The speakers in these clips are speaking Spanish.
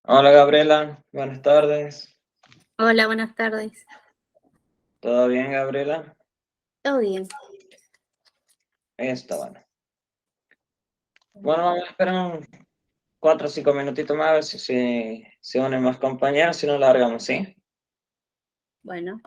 Hola Gabriela, buenas tardes. Hola, buenas tardes. ¿Todo bien, Gabriela? ¿Todo bien? Está bueno. Bueno, vamos a esperar 4 o 5 minutitos más a ver si se unen más compañeros, si no largamos, ¿sí? Bueno,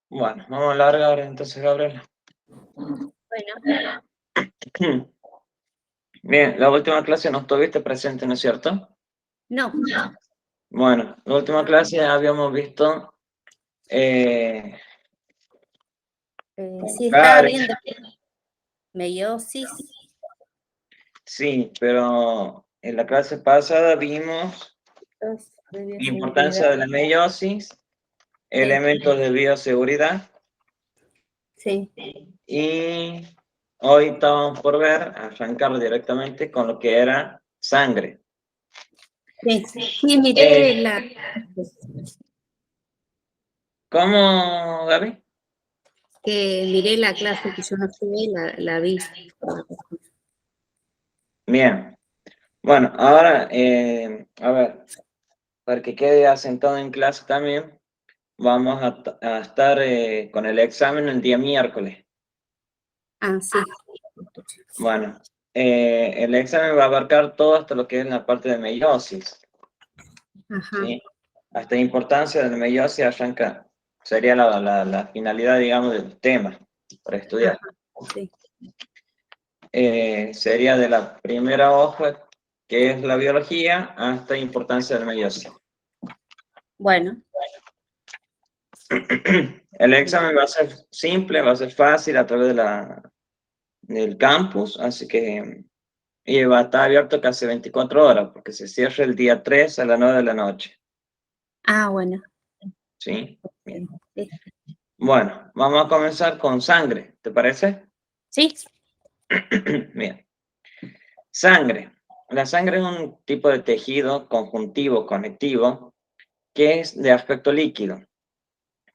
Bueno, vamos a largar entonces, Gabriela. bueno, Bien, la última clase no estuviste presente, ¿no es cierto? no. Bueno, la última clase habíamos visto eh, Sí, estaba conjugar, viendo meiosis. sí, pero en la clase pasada vimos De la bioseguridad. importancia de la meiosis, Sí, elementos de bioseguridad. sí, Y hoy estábamos por ver, arrancar directamente con lo que era sangre. sí. Sí, miré Eh, la, ¿Cómo, Gaby? miré la clase que yo no estuve, la vi. Bien. Bueno, ahora, a ver, para que quede asentado en clase también, vamos a estar con el examen el día miércoles. Ah, sí. Bueno, el examen va a abarcar todo hasta lo que es la parte de meiosis, Ajá. ¿sí? Hasta la importancia de la meiosis arranca, sería la finalidad, digamos, del tema para estudiar. Ajá, sí. Sería de la primera hoja, que es la biología, hasta la importancia del meiosis. Bueno, El examen va a ser simple, va a ser fácil a través del campus, así que y va a estar abierto casi 24 horas, porque se cierra el día 3 a las 9 de la noche. bueno. ¿Sí? Bien. Sí. Bueno, vamos a comenzar con sangre, ¿te parece? Sí. Bien. Sangre. La sangre es un tipo de tejido conjuntivo conectivo que es de aspecto líquido,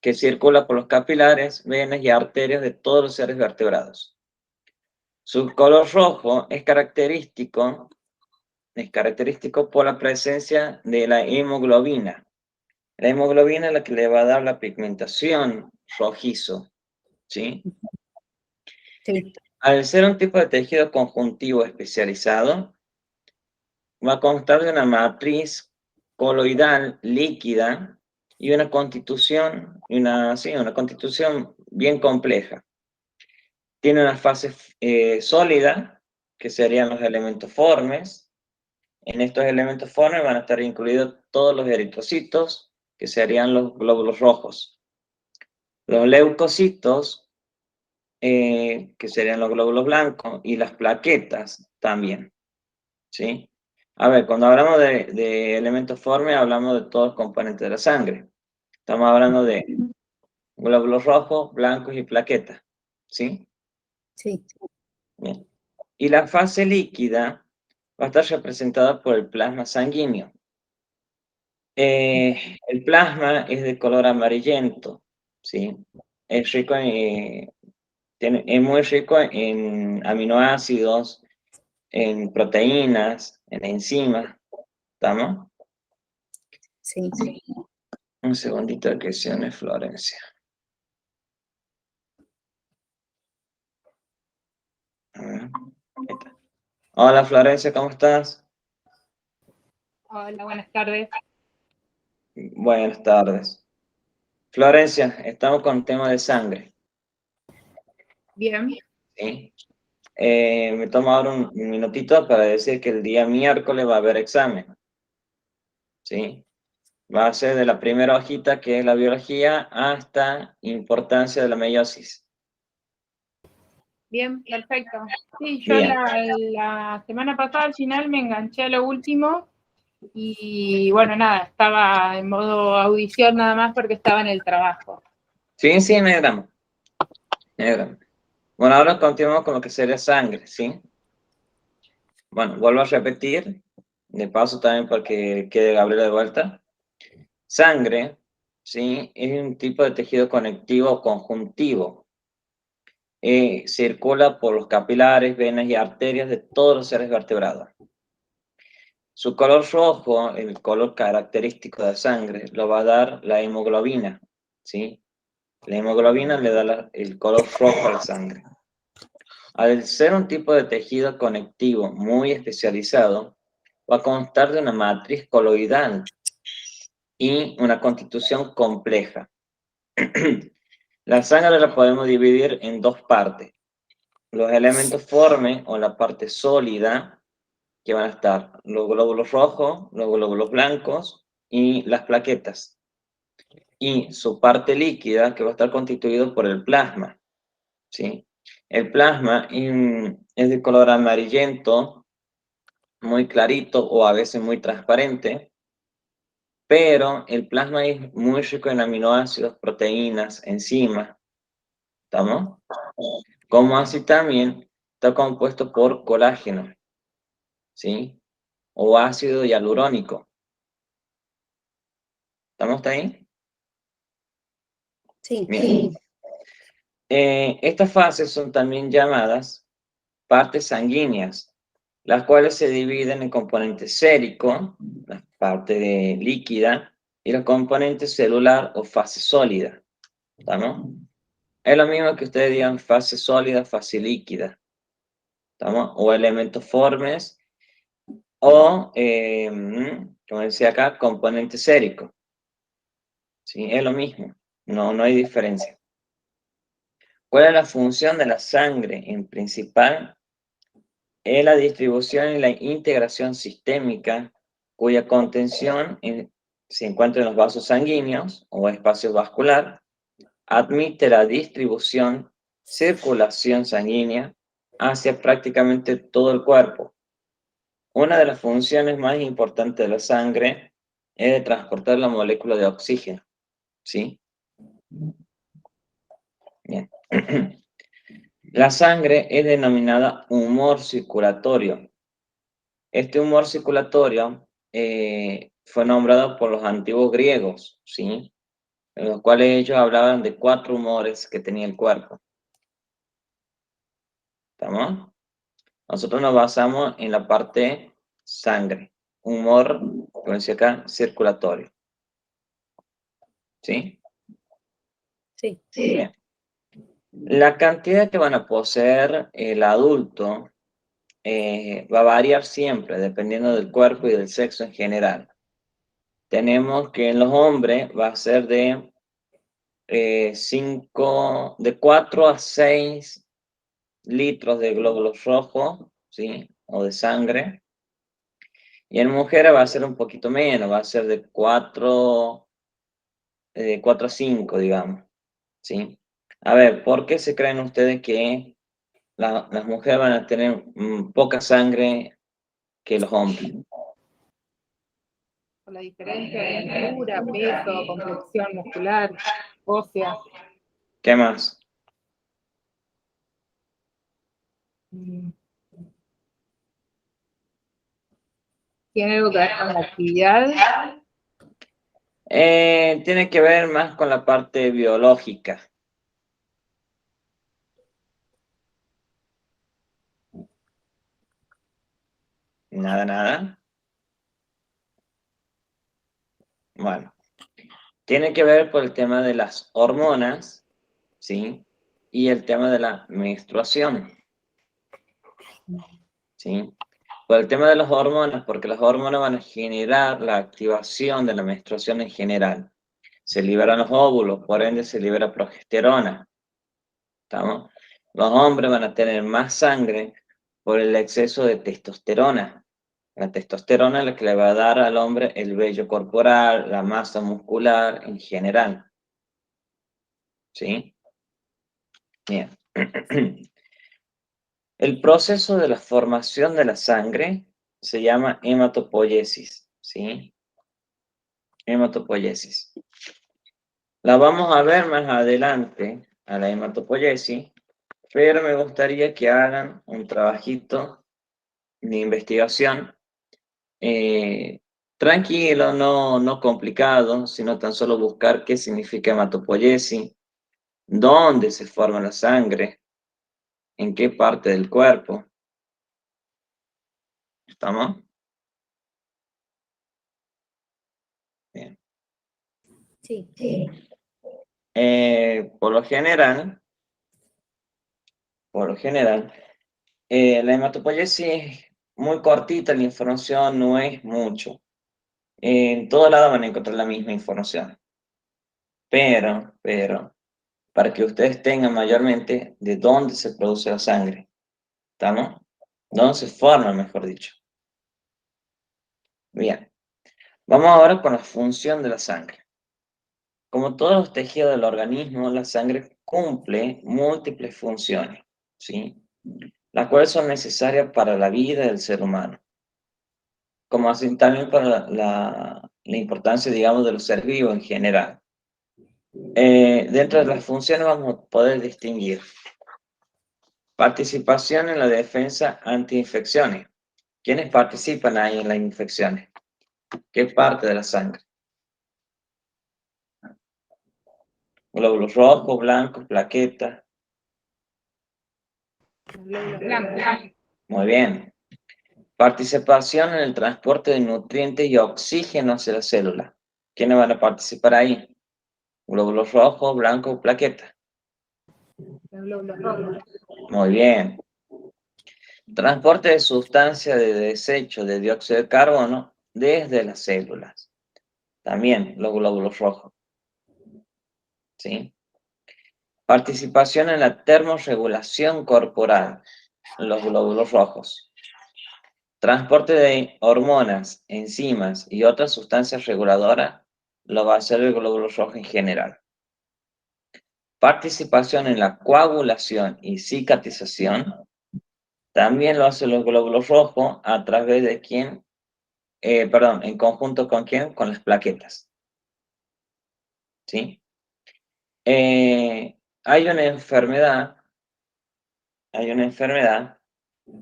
que circula por los capilares, venas y arterias de todos los seres vertebrados. Su color rojo es característico por la presencia de la hemoglobina. La hemoglobina es la que le va a dar la pigmentación rojizo, ¿sí? Sí. Al ser un tipo de tejido conjuntivo especializado, va a constar de una matriz coloidal líquida y una constitución, sí, una constitución bien compleja. Tiene una fase sólida, que serían los elementos formes. En estos elementos formes van a estar incluidos todos los eritrocitos, que serían los glóbulos rojos. Los leucocitos, que serían los glóbulos blancos, y las plaquetas también. ¿sí? A ver, cuando hablamos de elementos formes, hablamos de todos los componentes de la sangre. Estamos hablando de glóbulos rojos, blancos y plaquetas, ¿sí? Sí, Bien. Y la fase líquida va a estar representada por el plasma sanguíneo. El plasma es de color amarillento, ¿sí? Es rico es muy rico en aminoácidos, en proteínas, en enzimas, ¿estamos? sí. Un segundito que se une Florencia. A ver, ahí está. Hola Florencia, ¿cómo estás? Hola, buenas tardes. Buenas tardes. Florencia, estamos con tema de sangre, Bien, ¿sí? Me tomo ahora un minutito para decir que el día miércoles va a haber examen, ¿sí? Va a ser de la primera hojita, que es la biología, hasta importancia de la meiosis. bien, perfecto. Sí, yo Bien. la semana pasada al final me enganché a lo último y bueno, nada, estaba en modo audición nada más porque estaba en el trabajo. Sí, sí, no hay drama. No hay drama. Bueno, ahora continuamos con lo que sería sangre, ¿sí? Bueno, vuelvo a repetir, de paso también para que quede Gabriela de vuelta. Sangre, ¿sí? Es un tipo de tejido conectivo conjuntivo. Circula por los capilares, venas y arterias de todos los seres vertebrados. Su color rojo, el color característico de sangre, lo va a dar la hemoglobina, ¿sí? La hemoglobina le da el color rojo a la sangre. Al ser un tipo de tejido conectivo muy especializado, va a constar de una matriz coloidal y una constitución compleja. La sangre la podemos dividir en dos partes. Los elementos formes o la parte sólida, que van a estar los glóbulos rojos, los glóbulos blancos y las plaquetas. Y su parte líquida, que va a estar constituido por el plasma, ¿sí? El plasma es de color amarillento, muy clarito o a veces muy transparente, pero el plasma es muy rico en aminoácidos, proteínas, enzimas, ¿estamos? Como así también está compuesto por colágeno, ¿sí? O ácido hialurónico. ¿Estamos hasta ahí? Sí, Bien. Estas fases son también llamadas partes sanguíneas, las cuales se dividen en componente sérico, la parte líquida, y los componentes celular o fase sólida. ¿Estamos? Es lo mismo que ustedes digan fase sólida, fase líquida. ¿Estamos? O elementos formes, o, como decía acá, componente sérico. ¿Sí? Es lo mismo, no hay diferencia. ¿Cuál es la función de la sangre? En principal, es la distribución y la integración sistémica, cuya contención se encuentra en los vasos sanguíneos o espacio vascular, admite la distribución, circulación sanguínea hacia prácticamente todo el cuerpo. Una de las funciones más importantes de la sangre es de transportar la molécula de oxígeno, ¿sí? Bien. La sangre es denominada humor circulatorio. Este humor circulatorio fue nombrado por los antiguos griegos, ¿sí? En los cuales ellos hablaban de 4 humores que tenía el cuerpo. ¿Estamos? Nosotros nos basamos en la parte sangre, humor, como decía acá, circulatorio. ¿Sí? sí. Bien. La cantidad que van a poseer el adulto va a variar siempre, dependiendo del cuerpo y del sexo en general. Tenemos que en los hombres va a ser de 4 a 6 litros de glóbulos rojos, ¿sí? O de sangre. Y en mujeres va a ser un poquito menos, va a ser de 4 a 5, digamos, ¿sí? A ver, ¿por qué se creen ustedes que las mujeres van a tener poca sangre que los hombres. Por la diferencia de altura, peso, complexión muscular, ósea. ¿Qué más? ¿Tiene algo que ver con la actividad? Tiene que ver más con la parte biológica. Nada, nada. Bueno, tiene que ver por el tema de las hormonas, ¿sí? Y el tema de la menstruación, ¿sí? Por el tema de las hormonas, porque las hormonas van a generar la activación de la menstruación en general. Se liberan los óvulos, por ende se libera progesterona. ¿Estamos? Los hombres van a tener más sangre por el exceso de testosterona. La testosterona es la que le va a dar al hombre el vello corporal, la masa muscular en general. ¿Sí? Bien. El proceso de la formación de la sangre se llama hematopoiesis. ¿Sí? Hematopoiesis. La vamos a ver más adelante, a la hematopoiesis, pero me gustaría que hagan un trabajito de investigación tranquilo, no complicado, sino tan solo buscar qué significa hematopoiesis, dónde se forma la sangre, en qué parte del cuerpo. ¿Estamos? Bien. Sí. Por lo general, la hematopoiesis es muy cortita, la información no es mucho. En todo lado van a encontrar la misma información. Pero, para que ustedes tengan mayormente de dónde se produce la sangre. ¿Estamos? ¿Dónde se forma, mejor dicho? Bien. Vamos ahora con la función de la sangre. Como todos los tejidos del organismo, la sangre cumple múltiples funciones, ¿sí? Las cuales son necesarias para la vida del ser humano. Como así también para la importancia, digamos, de los seres vivos en general. Dentro de las funciones vamos a poder distinguir participación en la defensa anti-infecciones. ¿Quiénes participan ahí en las infecciones? ¿Qué parte de la sangre? Glóbulos rojos, blancos, plaquetas. Glóbulos blancos. Muy bien. Participación en el transporte de nutrientes y oxígeno hacia la célula. ¿Quiénes van a participar ahí? Glóbulos rojos, blancos, plaquetas. Glóbulos rojos. Muy bien. Transporte de sustancia de desecho de dióxido de carbono desde las células. También los glóbulos rojos. ¿Sí? Participación en la termorregulación corporal. Los glóbulos rojos. Transporte de hormonas, enzimas y otras sustancias reguladoras lo va a hacer el glóbulo rojo en general. Participación en la coagulación y cicatrización también lo hacen los glóbulos rojos a través de quién, en conjunto con quién, con las plaquetas. ¿Sí? Hay una enfermedad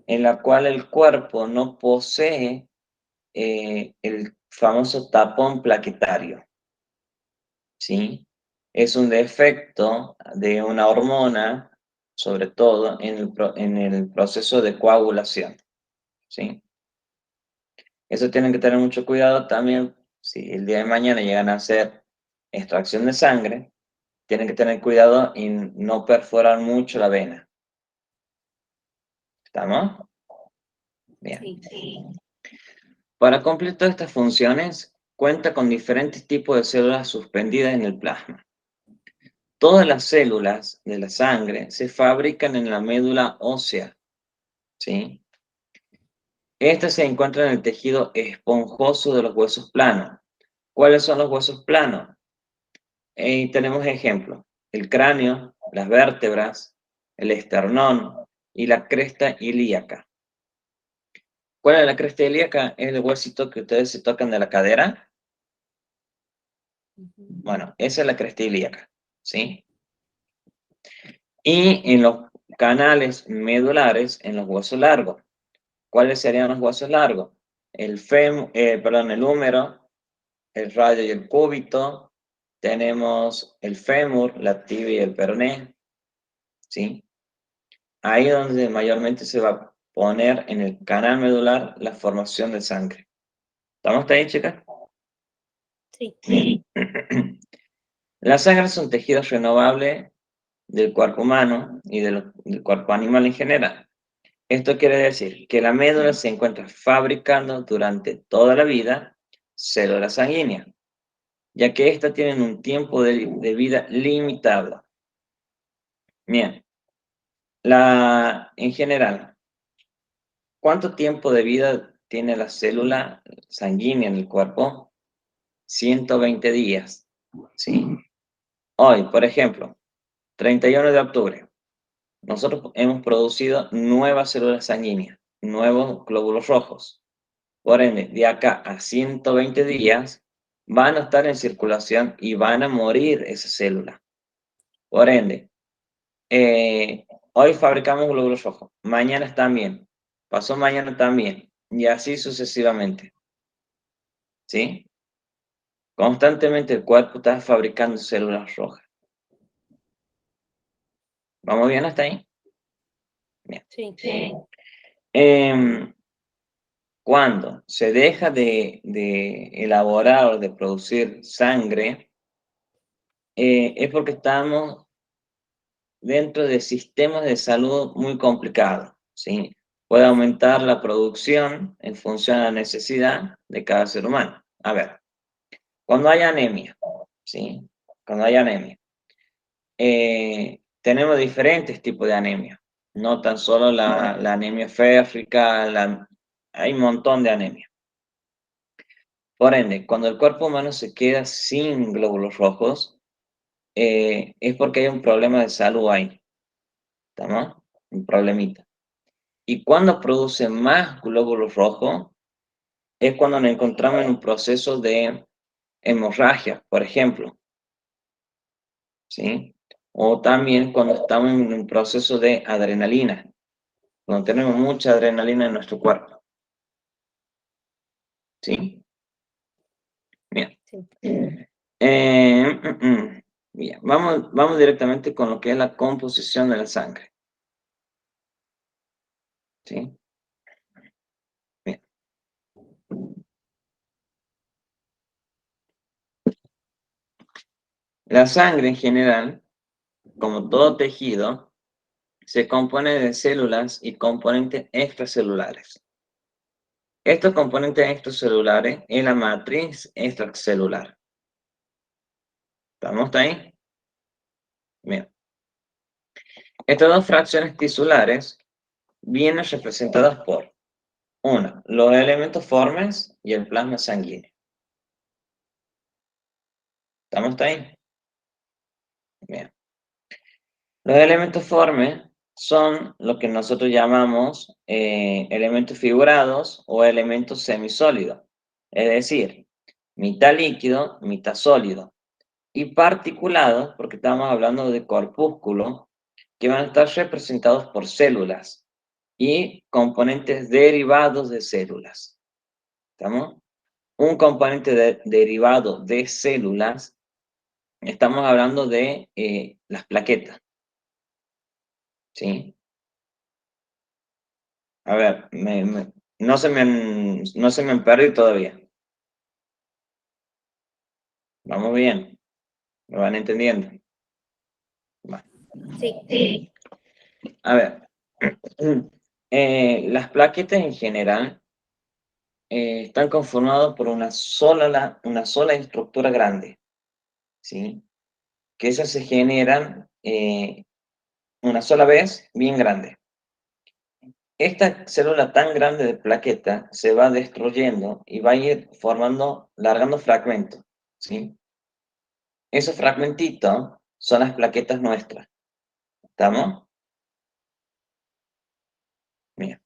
en la cual el cuerpo no posee el famoso tapón plaquetario, ¿sí? Es un defecto de una hormona, sobre todo en el proceso de coagulación, ¿sí? Eso tienen que tener mucho cuidado también, si el día de mañana llegan a hacer extracción de sangre, tienen que tener cuidado en no perforar mucho la vena. ¿Estamos? Bien. Sí. Para cumplir todas estas funciones, cuenta con diferentes tipos de células suspendidas en el plasma. Todas las células de la sangre se fabrican en la médula ósea, ¿sí? Esta se encuentra en el tejido esponjoso de los huesos planos. ¿Cuáles son los huesos planos? Tenemos ejemplos: el cráneo, las vértebras, el esternón y la cresta ilíaca. ¿Cuál es la cresta ilíaca? Es el huesito que ustedes se tocan de la cadera. Bueno, esa es la cresta ilíaca, ¿sí? Y en los canales medulares, en los huesos largos. ¿Cuáles serían los huesos largos? El el húmero, el radio y el cúbito. Tenemos el fémur, la tibia y el peroné, ¿sí? Ahí es donde mayormente se va a poner en el canal medular la formación de sangre. ¿Estamos hasta ahí, chicas? Sí. La sangre es un tejido renovable del cuerpo humano y del cuerpo animal en general. Esto quiere decir que la médula se encuentra fabricando durante toda la vida células sanguíneas, ya que éstas tienen un tiempo de vida limitado. Bien, en general, ¿cuánto tiempo de vida tiene la célula sanguínea en el cuerpo? 120 días, ¿sí? Hoy, por ejemplo, 31 de octubre, nosotros hemos producido nuevas células sanguíneas, nuevos glóbulos rojos. Por ende, de acá a 120 días van a estar en circulación y van a morir esas células. Por ende, hoy fabricamos glóbulos rojos, mañana también, pasó mañana también, y así sucesivamente. ¿Sí? Constantemente el cuerpo está fabricando células rojas. ¿Vamos bien hasta ahí? Bien. Sí. Cuando se deja de elaborar o de producir sangre, es porque estamos dentro de sistemas de salud muy complicados, ¿sí? Puede aumentar la producción en función a la necesidad de cada ser humano. A ver, cuando hay anemia, ¿sí? Cuando hay anemia, tenemos diferentes tipos de anemia, no tan solo la anemia férrica, hay un montón de anemia. Por ende, cuando el cuerpo humano se queda sin glóbulos rojos, es porque hay un problema de salud ahí, ¿estamos? Un problemita. Y cuando produce más glóbulos rojos, es cuando nos encontramos en un proceso de hemorragia, por ejemplo, ¿sí? O también cuando estamos en un proceso de adrenalina, cuando tenemos mucha adrenalina en nuestro cuerpo, ¿sí? Bien. Sí. Bien. Vamos directamente con lo que es la composición de la sangre, ¿sí? Bien. La sangre en general, como todo tejido, se compone de células y componentes extracelulares. Estos componentes extracelulares en la matriz extracelular. ¿Estamos ahí? Bien. Estas dos fracciones tisulares vienen representadas por, una, los elementos formes y el plasma sanguíneo. ¿Estamos ahí? Bien. Los elementos formes son lo que nosotros llamamos elementos figurados o elementos semisólidos. Es decir, mitad líquido, mitad sólido. Y particulados, porque estamos hablando de corpúsculos, que van a estar representados por células y componentes derivados de células. ¿Estamos? Un componente derivado de células, estamos hablando de las plaquetas. ¿Sí? A ver, no se me han perdido todavía. Vamos bien. ¿Me van entendiendo? Vale. Sí. A ver, las plaquetas en general están conformadas por una sola estructura grande, ¿sí? Que esas se generan una sola vez, bien grande. Esta célula tan grande de plaqueta se va destruyendo y va a ir largando fragmentos, ¿sí? Esos fragmentitos son las plaquetas nuestras. ¿Estamos? Bien.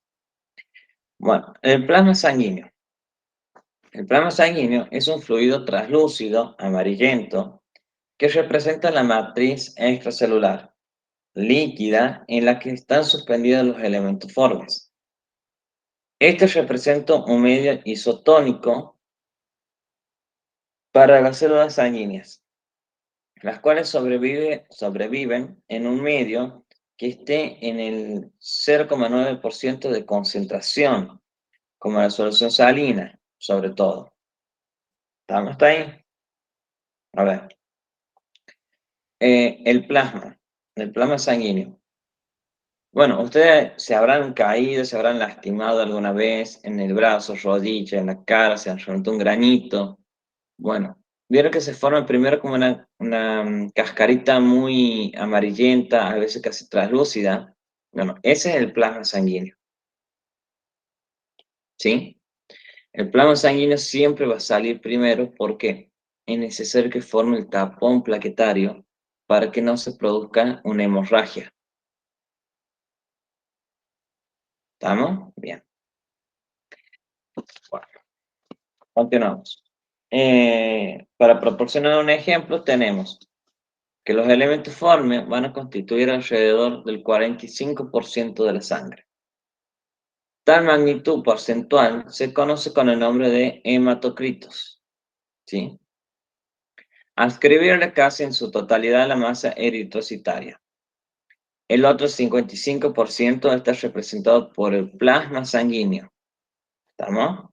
Bueno, el plasma sanguíneo. El plasma sanguíneo es un fluido translúcido, amarillento, que representa la matriz extracelular, líquida, en la que están suspendidos los elementos formes. Este representa un medio isotónico para las células sanguíneas, las cuales sobreviven en un medio que esté en el 0,9% de concentración, como la solución salina, sobre todo. ¿Estamos hasta ahí? A ver. El plasma sanguíneo. Bueno, ustedes se habrán caído, se habrán lastimado alguna vez en el brazo, rodilla, en la cara, se han reventado un granito. Bueno, vieron que se forma primero como una cascarita muy amarillenta, a veces casi translúcida. Bueno, ese es el plasma sanguíneo. ¿Sí? El plasma sanguíneo siempre va a salir primero porque es necesario que forme el tapón plaquetario para que no se produzca una hemorragia. ¿Estamos? Bien. Bueno, continuamos. Para proporcionar un ejemplo, tenemos que los elementos formes van a constituir alrededor del 45% de la sangre. Tal magnitud porcentual se conoce con el nombre de hematocritos, ¿sí? Adscribirle casi en su totalidad la masa eritrocitaria. El otro 55% está representado por el plasma sanguíneo. ¿Estamos?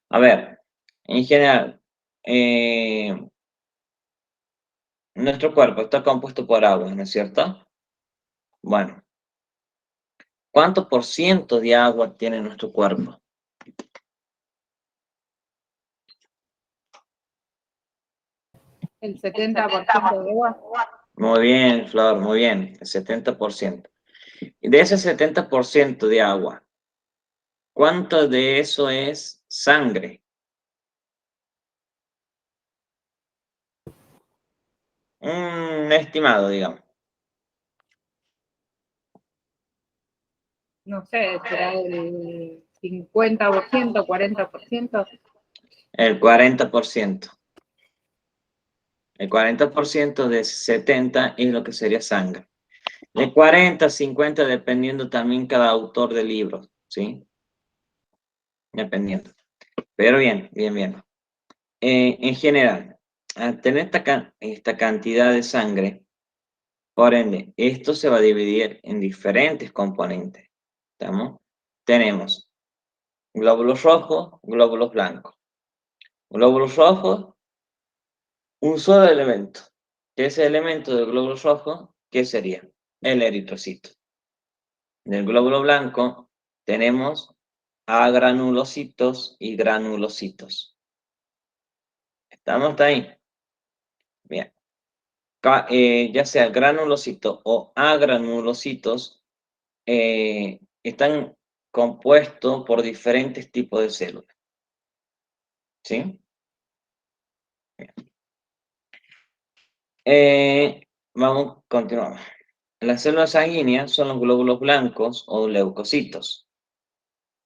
A ver, en general, nuestro cuerpo está compuesto por agua, ¿no es cierto? Bueno, ¿cuánto por ciento de agua tiene nuestro cuerpo? El 70% de agua. Muy bien, Flor, muy bien, el 70%. Y de ese 70% de agua, ¿cuánto de eso es sangre? Un estimado, digamos. No sé, será el 50%, 40%. El 40%. El 40% de 70 es lo que sería sangre. De 40 a 50 dependiendo también cada autor del libro, ¿sí? Dependiendo. Pero bien, bien, bien. En general, al tener esta cantidad de sangre, por ende, esto se va a dividir en diferentes componentes. ¿Estamos? Tenemos glóbulos rojos, glóbulos blancos. Glóbulos rojos, un solo elemento. Ese elemento del glóbulo rojo, ¿qué sería? El eritrocito. Del glóbulo blanco tenemos agranulocitos y granulocitos. ¿Estamos hasta ahí? Bien. Ya sea granulocito o agranulocitos, están compuestos por diferentes tipos de células. ¿Sí? Vamos, continuamos. Las células sanguíneas son los glóbulos blancos o leucocitos.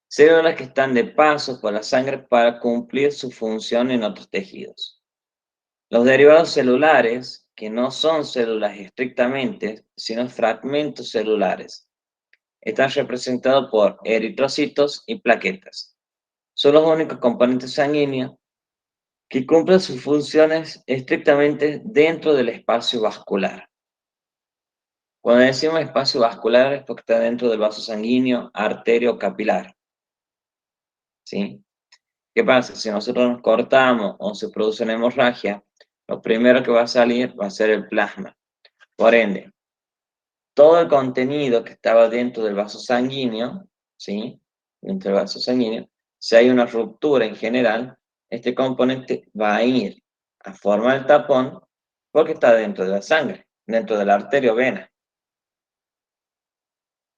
Células que están de paso por la sangre para cumplir su función en otros tejidos. Los derivados celulares, que no son células estrictamente, sino fragmentos celulares, están representados por eritrocitos y plaquetas. Son los únicos componentes sanguíneos que cumplen sus funciones estrictamente dentro del espacio vascular. Cuando decimos espacio vascular es porque está dentro del vaso sanguíneo, arterio o capilar. ¿Sí? ¿Qué pasa? Si nosotros nos cortamos o se produce una hemorragia, lo primero que va a salir va a ser el plasma. Por ende, todo el contenido que estaba dentro del vaso sanguíneo, ¿sí? Dentro del vaso sanguíneo, si hay una ruptura en general, este componente va a ir a formar el tapón porque está dentro de la sangre, dentro de la arteria o vena.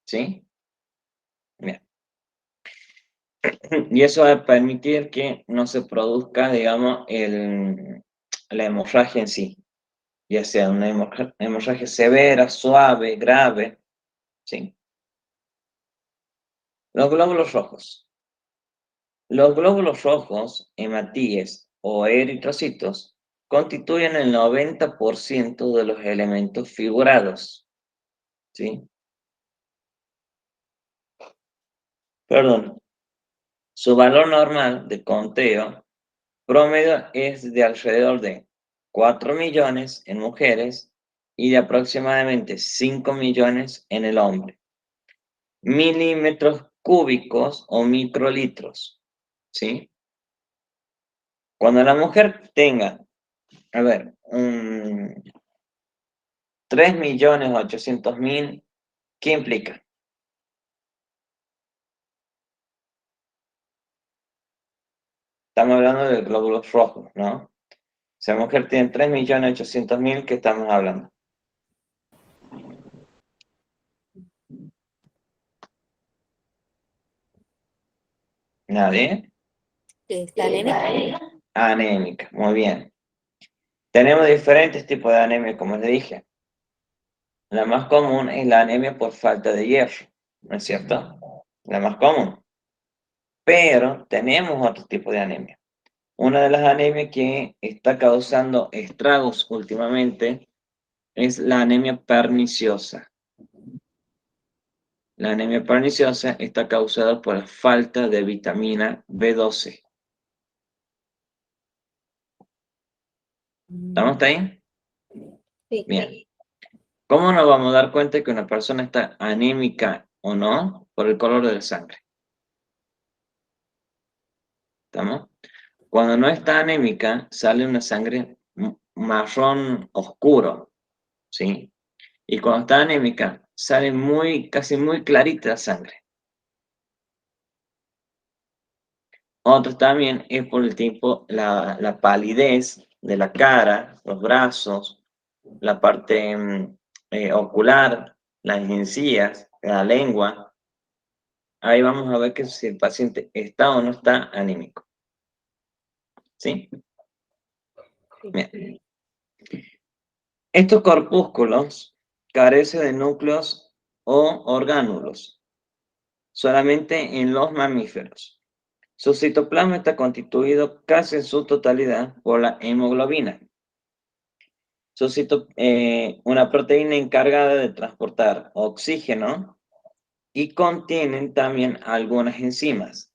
¿Sí? Bien. Y eso va a permitir que no se produzca, digamos, la hemorragia en sí, ya sea una hemorragia severa, suave, grave, ¿sí? Los glóbulos rojos. Los glóbulos rojos, hematíes o eritrocitos, constituyen el 90% de los elementos figurados. ¿Sí? Perdón. Su valor normal de conteo promedio es de alrededor de 4 millones en mujeres y de aproximadamente 5 millones en el hombre. Milímetros cúbicos o microlitros, ¿sí? Cuando la mujer tenga, a ver, 3.800.000, ¿qué implica? Estamos hablando de glóbulos rojos, ¿no? Si la mujer tiene 3.800.000, ¿qué estamos hablando? ¿Nadie? Está anémica. Anémica, muy bien. Tenemos diferentes tipos de anemia, como les dije. La más común es la anemia por falta de hierro, ¿no es cierto? La más común. Pero tenemos otro tipo de anemia. Una de las anemias que está causando estragos últimamente es la anemia perniciosa. La anemia perniciosa está causada por la falta de vitamina B12. ¿Estamos hasta ahí? Sí. Bien. ¿Cómo nos vamos a dar cuenta de que una persona está anémica o no? Por el color de la sangre. ¿Estamos? Cuando no está anémica, sale una sangre marrón oscuro, ¿sí? Y cuando está anémica, sale casi muy clarita la sangre. Otro también es por el tiempo, la palidez de la cara, los brazos, la parte ocular, las encías, la lengua. Ahí vamos a ver que si el paciente está o no está anémico. ¿Sí? Bien. Estos corpúsculos carecen de núcleos o orgánulos, solamente en los mamíferos. Su citoplasma está constituido casi en su totalidad por la hemoglobina. Una proteína encargada de transportar oxígeno y contienen también algunas enzimas.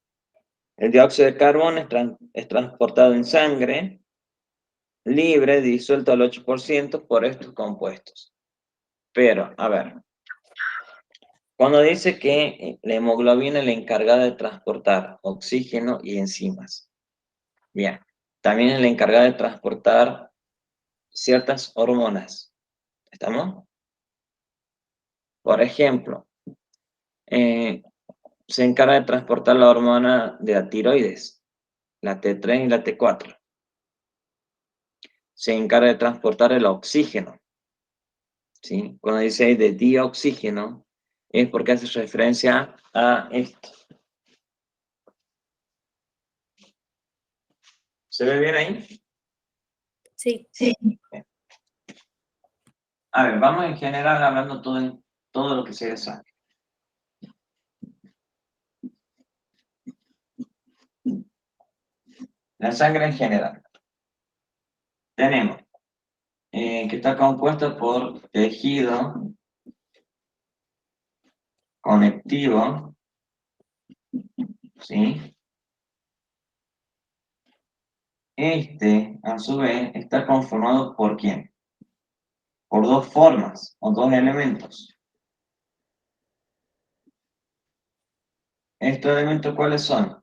El dióxido de carbono es transportado en sangre libre, disuelto al 8% por estos compuestos. Pero, a ver, cuando dice que la hemoglobina es la encargada de transportar oxígeno y enzimas, bien, también es la encargada de transportar ciertas hormonas. ¿Estamos? Por ejemplo, se encarga de transportar la hormona de la tiroides, la T3 y la T4. Se encarga de transportar el oxígeno, ¿sí? Cuando dice ahí de dioxígeno, es porque hace referencia a esto. ¿Se ve bien ahí? Sí. A ver, vamos en general hablando todo lo que sea de sangre. La sangre en general. Tenemos que está compuesta por tejido conectivo, ¿sí? A su vez, está conformado por ¿quién? Por dos formas o dos elementos. ¿Estos elementos cuáles son?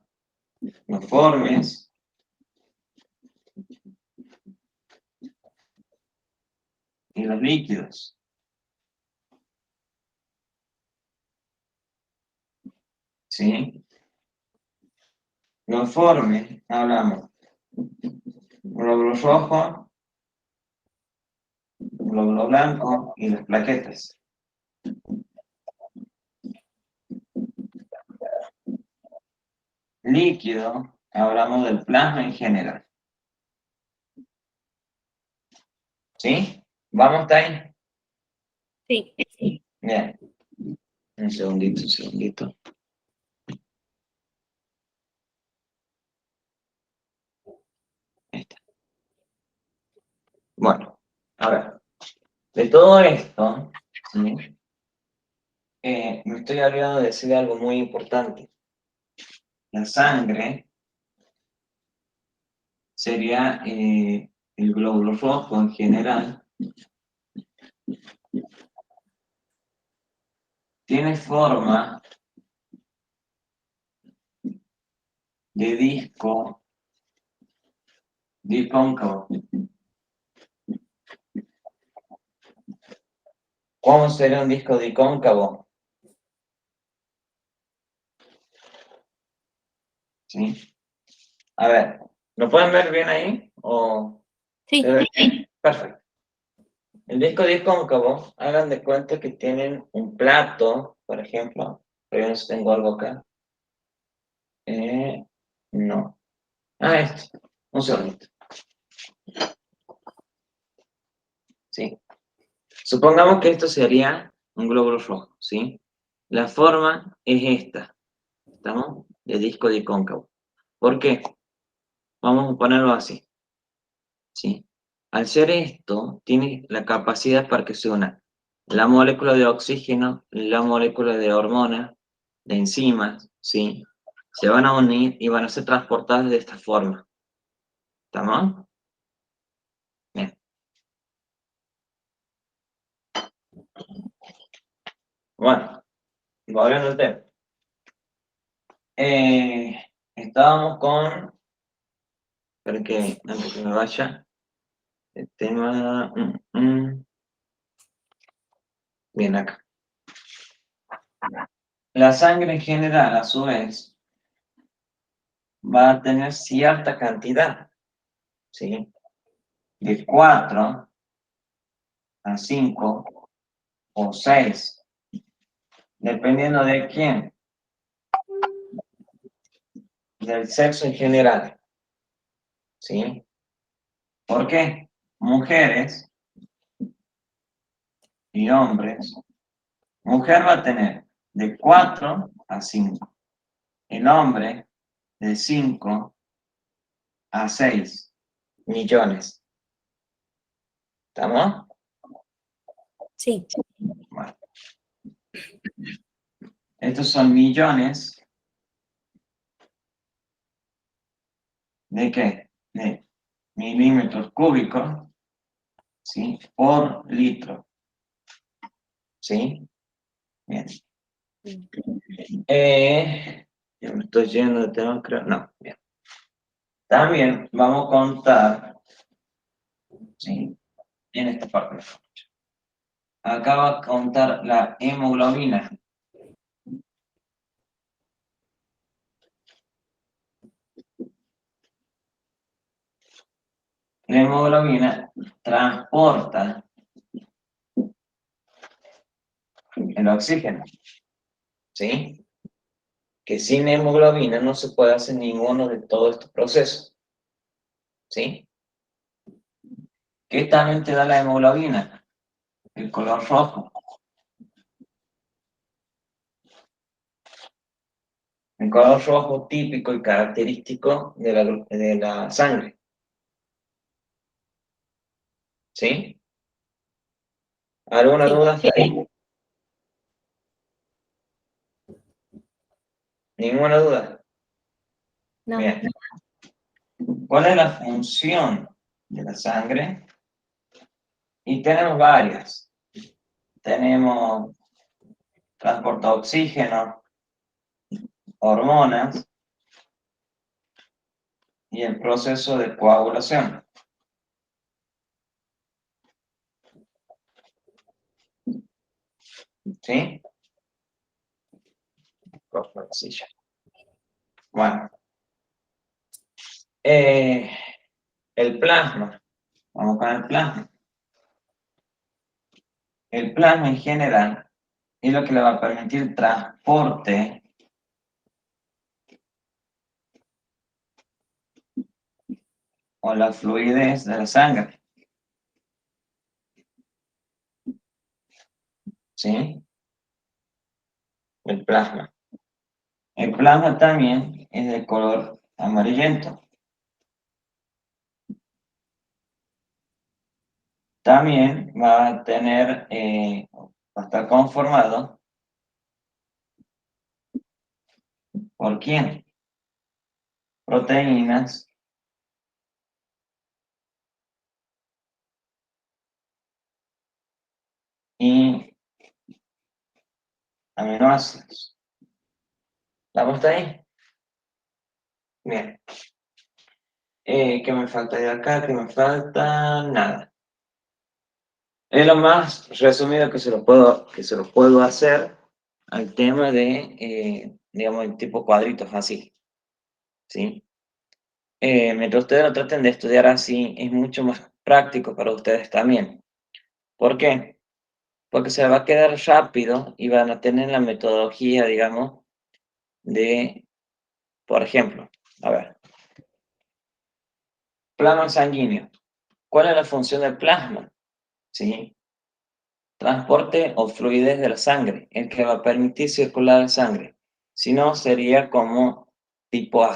Los formes y los líquidos. ¿Sí? Los formes, hablamos. Glóbulo rojo, glóbulo blanco y las plaquetas. Líquido, hablamos del plasma en general. ¿Sí? ¿Vamos hasta ahí? Sí. Bien. Un segundito. Bueno, a ver, de todo esto, ¿sí? Me estoy olvidando de decir algo muy importante. La sangre sería el glóbulo rojo en general. Tiene forma de disco dicóncavo. ¿Cómo sería un disco dicóncavo? ¿Sí? A ver, ¿lo pueden ver bien ahí? ¿O Sí, se ve? Perfecto. El disco dicóncavo, hagan de cuenta que tienen un plato, por ejemplo. Pero yo no sé si tengo algo acá. No. Ah, este. Un segundito. Sí. Supongamos que esto sería un glóbulo rojo, ¿sí? La forma es esta, ¿estamos? De disco dicóncavo. ¿Por qué? Vamos a ponerlo así, ¿sí? Al ser esto, tiene la capacidad para que se una la molécula de oxígeno, la molécula de hormonas, de enzimas, ¿sí? Se van a unir y van a ser transportadas de esta forma. ¿Estamos? Bien. Bueno, volviendo al tema. Estábamos con... Espero que antes que me vaya, el tema... Bien, acá. La sangre en general, a su vez, va a tener cierta cantidad, ¿sí? De 4 a 5 o 6, dependiendo de quién, del sexo en general, ¿sí? ¿Por qué? Mujeres y hombres. Mujer va a tener de 4 a 5. El hombre de 5 a 6 millones. ¿Estamos? sí. Bueno. Estos son millones ¿de qué? De milímetros cúbicos, ¿sí? Por litro, ¿sí? Bien. Ya me estoy yendo de tema, creo. No, bien. También vamos a contar, ¿sí? En esta parte. Acá va a contar la hemoglobina. La hemoglobina transporta el oxígeno, ¿sí? Que sin hemoglobina no se puede hacer ninguno de todos estos procesos, ¿sí? ¿Qué también te da la hemoglobina? El color rojo. El color rojo típico y característico de la sangre. ¿Sí? ¿Alguna Sí. duda hasta ahí? ¿Ninguna duda? No. Bien. ¿Cuál es la función de la sangre? Y tenemos varias. Tenemos transporte de oxígeno, hormonas y el proceso de coagulación. ¿Sí? Bueno. El plasma. Vamos con el plasma. El plasma en general es lo que le va a permitir el transporte o la fluidez de la sangre. ¿Sí? El plasma. El plasma también es de color amarillento. también va a tener, va a estar conformado por ¿quién? Proteínas y aminoácidos. ¿Estamos ahí? Bien. ¿Qué me falta de acá? ¿Qué me falta? Nada. Es lo más resumido que se lo puedo hacer al tema de, digamos, el tipo cuadritos así, ¿sí? Mientras ustedes lo traten de estudiar así, es mucho más práctico para ustedes también. ¿Por qué? Porque se va a quedar rápido y van a tener la metodología, digamos, de, por ejemplo, a ver, plasma sanguíneo. ¿Cuál es la función del plasma? ¿Sí? Transporte o fluidez de la sangre, el que va a permitir circular la sangre. Si no, sería como tipo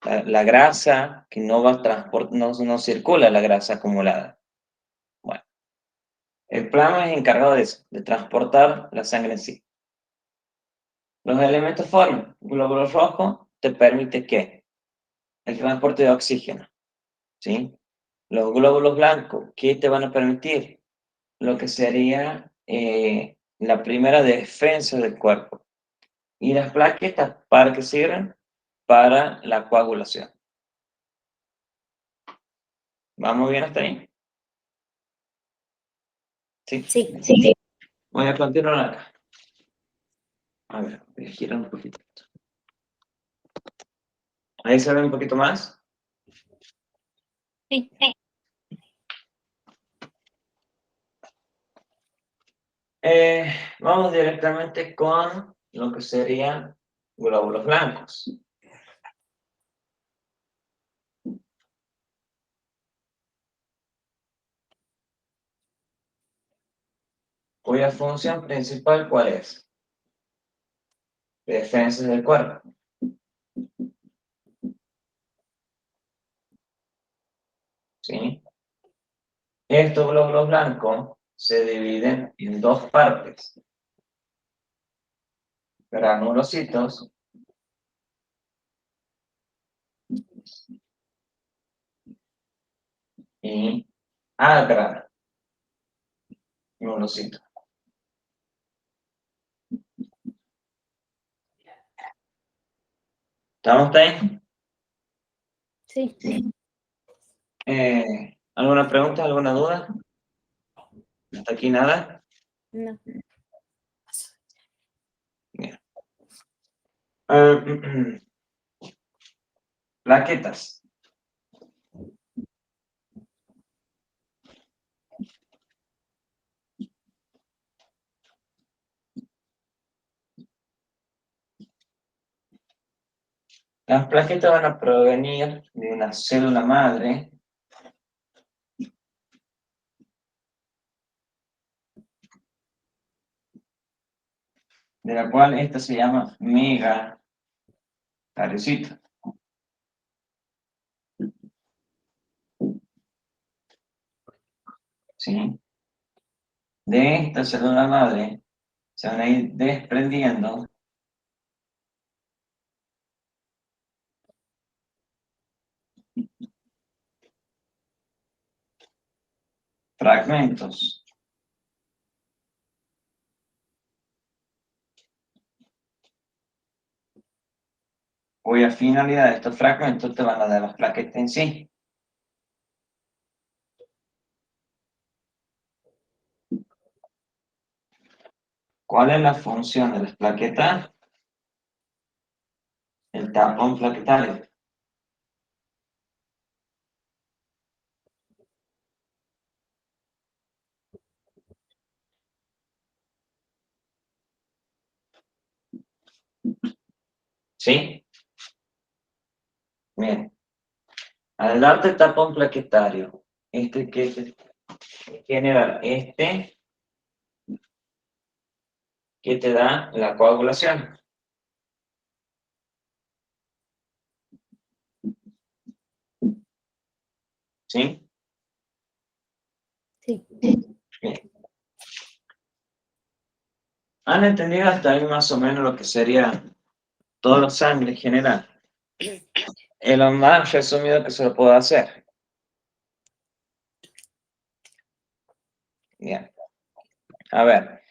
la grasa que no va a transportar, no circula la grasa acumulada. Bueno, el plasma es encargado de eso, de transportar la sangre en sí. Los elementos forman glóbulo rojo, te permite ¿qué? El transporte de oxígeno, ¿sí? Los glóbulos blancos, ¿qué te van a permitir? Lo que sería la primera defensa del cuerpo. Y las plaquetas, ¿para qué sirven? Para la coagulación. ¿Vamos bien hasta ahí? Sí. Sí. Voy a continuar acá. A ver, voy a girar un poquito. ¿Ahí se ve un poquito más? Sí. Vamos directamente con lo que serían glóbulos blancos. Cuya función principal, ¿cuál es? Defensa del cuerpo. ¿Sí? Estos glóbulos blancos se dividen en dos partes. Granulocitos y agranulocitos. ¿Estamos ahí? Sí. ¿Alguna pregunta, alguna duda? ¿Hasta aquí nada? No. Bien. Plaquetas. Las plaquetas van a provenir de una célula madre de la cual esta se llama megacariocito. ¿Sí? De esta célula madre se van a ir desprendiendo fragmentos cuya finalidad de estos fragmentos te van a dar las plaquetas en sí. ¿Cuál es la función de las plaquetas? El tapón plaquetario. ¿Sí? Bien. Al darte tapón plaquetario, que genera que te da la coagulación. ¿Sí? Sí. Bien. ¿Han entendido hasta ahí más o menos lo que sería toda la sangre en general? Es lo más resumido que se lo puedo hacer. Bien. A ver,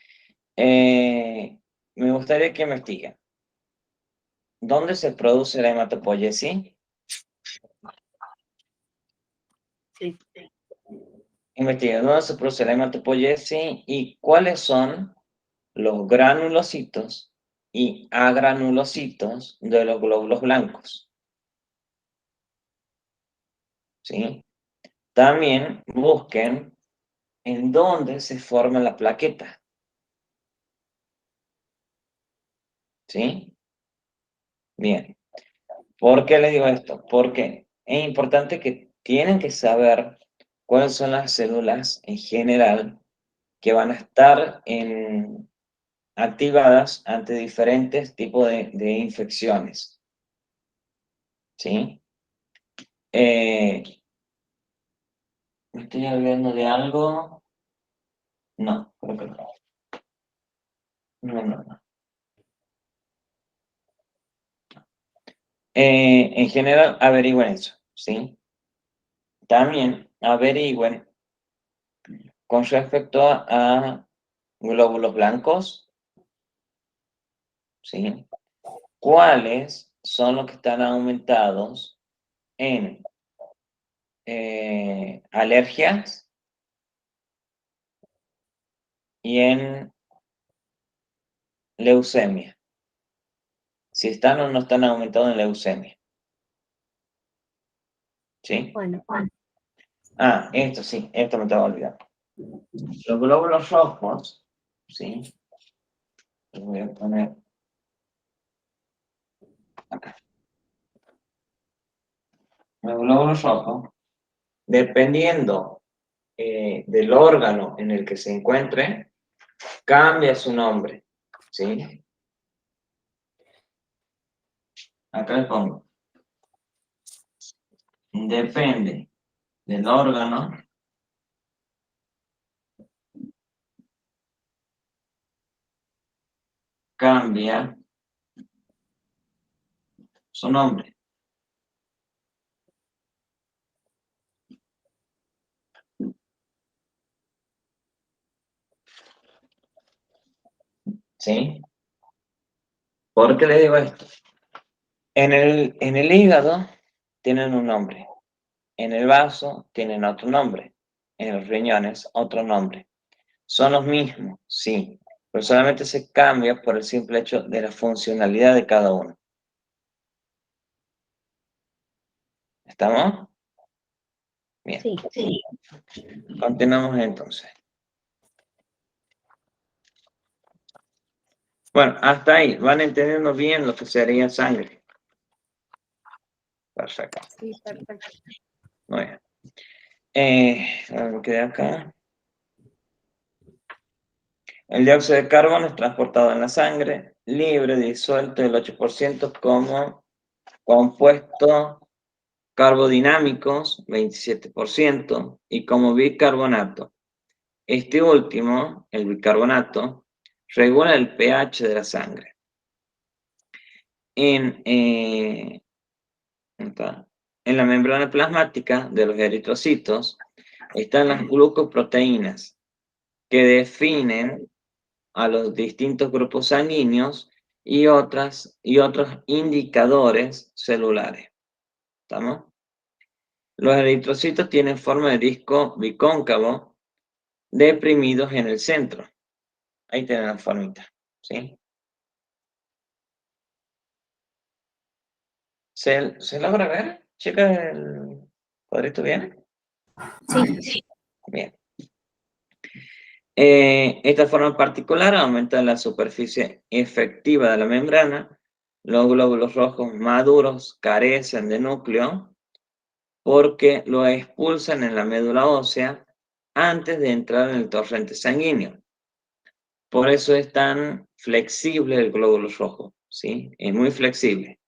me gustaría que investiguen. ¿Dónde se produce la hematopoiesis? Sí. Investiguen dónde se produce la hematopoiesis y cuáles son los granulocitos y agranulocitos de los glóbulos blancos. ¿Sí? También busquen en dónde se forma la plaqueta. ¿Sí? Bien. ¿Por qué les digo esto? Porque es importante que tienen que saber cuáles son las células en general que van a estar activadas ante diferentes tipos de infecciones. ¿Sí? ¿Me estoy olvidando de algo? No, creo que no. No. En general, averigüen eso, ¿sí? También averigüen con respecto a glóbulos blancos, ¿sí? ¿Cuáles son los que están aumentados en alergias y en leucemia? Si están o no están aumentados en leucemia. ¿Sí? Bueno. Ah, esto sí, esto me estaba olvidando. Los glóbulos rojos, ¿sí? Los voy a poner acá. Los glóbulos rojos, dependiendo del órgano en el que se encuentre, cambia su nombre, ¿sí? Acá le pongo. Depende del órgano, cambia su nombre. ¿Sí? ¿Por qué le digo esto? En el hígado tienen un nombre, en el vaso tienen otro nombre, en los riñones otro nombre. Son los mismos, sí, pero solamente se cambia por el simple hecho de la funcionalidad de cada uno. ¿Estamos? Bien. Sí. Continuamos entonces. Bueno, hasta ahí. ¿Van entendiendo bien lo que sería sangre? Perfecto. Sí, perfecto. Muy bien. Me quedé acá. El dióxido de carbono es transportado en la sangre, libre, disuelto del 8% como compuestos carbodinámicos, 27%, y como bicarbonato. Este último, el bicarbonato, regula el pH de la sangre. En la membrana plasmática de los eritrocitos están las glucoproteínas que definen a los distintos grupos sanguíneos y otros indicadores celulares. ¿Estamos? Los eritrocitos tienen forma de disco bicóncavo deprimidos en el centro. Ahí tienen la formita, ¿sí? ¿Se logra ver? ¿Checa el cuadrito bien? Sí. Bien. Esta forma en particular aumenta la superficie efectiva de la membrana. Los glóbulos rojos maduros carecen de núcleo porque lo expulsan en la médula ósea antes de entrar en el torrente sanguíneo. Por eso es tan flexible el glóbulo rojo, ¿sí? Es muy flexible.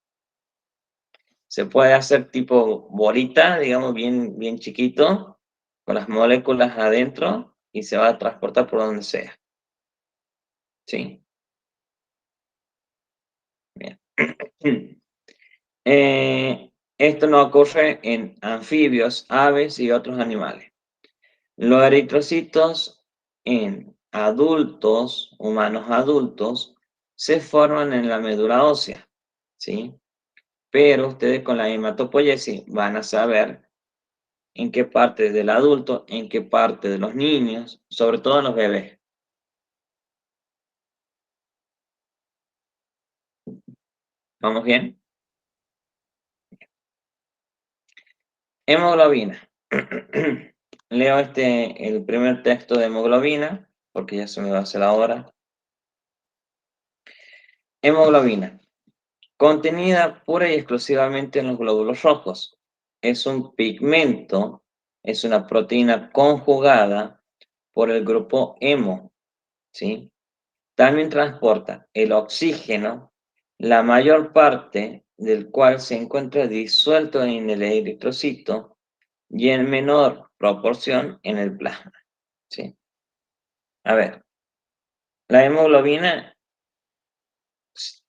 Se puede hacer tipo bolita, digamos, bien chiquito, con las moléculas adentro y se va a transportar por donde sea. ¿Sí? Bien. Esto no ocurre en anfibios, aves y otros animales. Los eritrocitos en adultos, humanos adultos, se forman en la médula ósea, ¿sí? Pero ustedes con la hematopoiesis van a saber en qué parte del adulto, en qué parte de los niños, sobre todo en los bebés. ¿Vamos bien? Hemoglobina. Leo el primer texto de hemoglobina, porque ya se me va a hacer la hora. Hemoglobina. Contenida pura y exclusivamente en los glóbulos rojos. Es un pigmento, es una proteína conjugada por el grupo hemo, ¿sí? También transporta el oxígeno, la mayor parte del cual se encuentra disuelto en el eritrocito y en menor proporción en el plasma, ¿sí? A ver, la hemoglobina,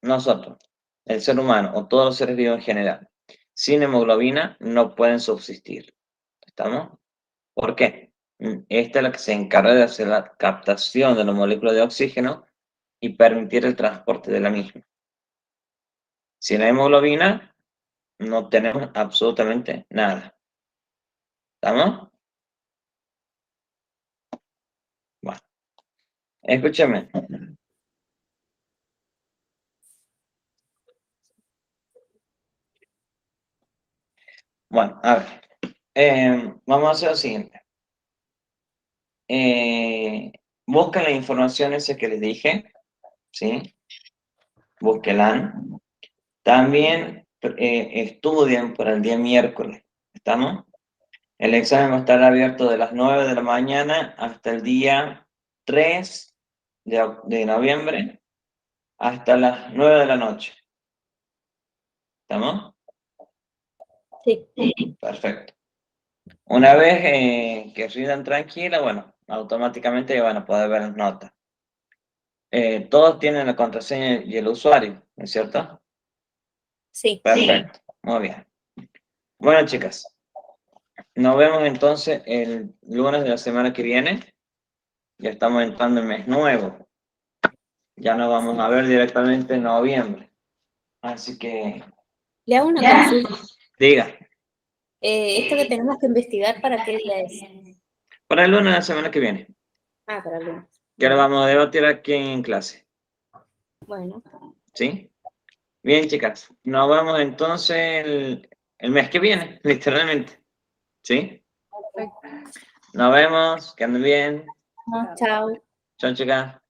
nosotros, el ser humano o todos los seres vivos en general, sin hemoglobina no pueden subsistir. ¿Estamos? ¿Por qué? Esta es la que se encarga de hacer la captación de la molécula de oxígeno y permitir el transporte de la misma. Sin la hemoglobina no tenemos absolutamente nada. ¿Estamos? Bueno, escúchame. Bueno, a ver. Vamos a hacer lo siguiente. Busquen la información esa que les dije, ¿sí? Búsquenla. También estudien para el día miércoles, ¿estamos? El examen va a estar abierto de las 9 de la mañana hasta el día 3 de noviembre, hasta las 9 de la noche. ¿Estamos? Sí. Perfecto. Una vez que rindan tranquila, bueno, automáticamente van a poder ver las notas. Todos tienen la contraseña y el usuario, ¿no es cierto? Sí. Perfecto, muy bien. Bueno, chicas, nos vemos entonces el lunes de la semana que viene. Ya estamos entrando en mes nuevo. Ya nos vamos a ver directamente en noviembre. Así que, Le hago una consulta. diga, Esto que tenemos que investigar, ¿para qué día es? para el lunes de la semana que viene, Ah, para el lunes. que lo vamos a debatir aquí en clase. Bueno. ¿Sí? Bien, chicas, nos vemos entonces el mes que viene, literalmente. ¿Sí? Perfecto. Nos vemos, que anden bien. Chao. Chao, chicas.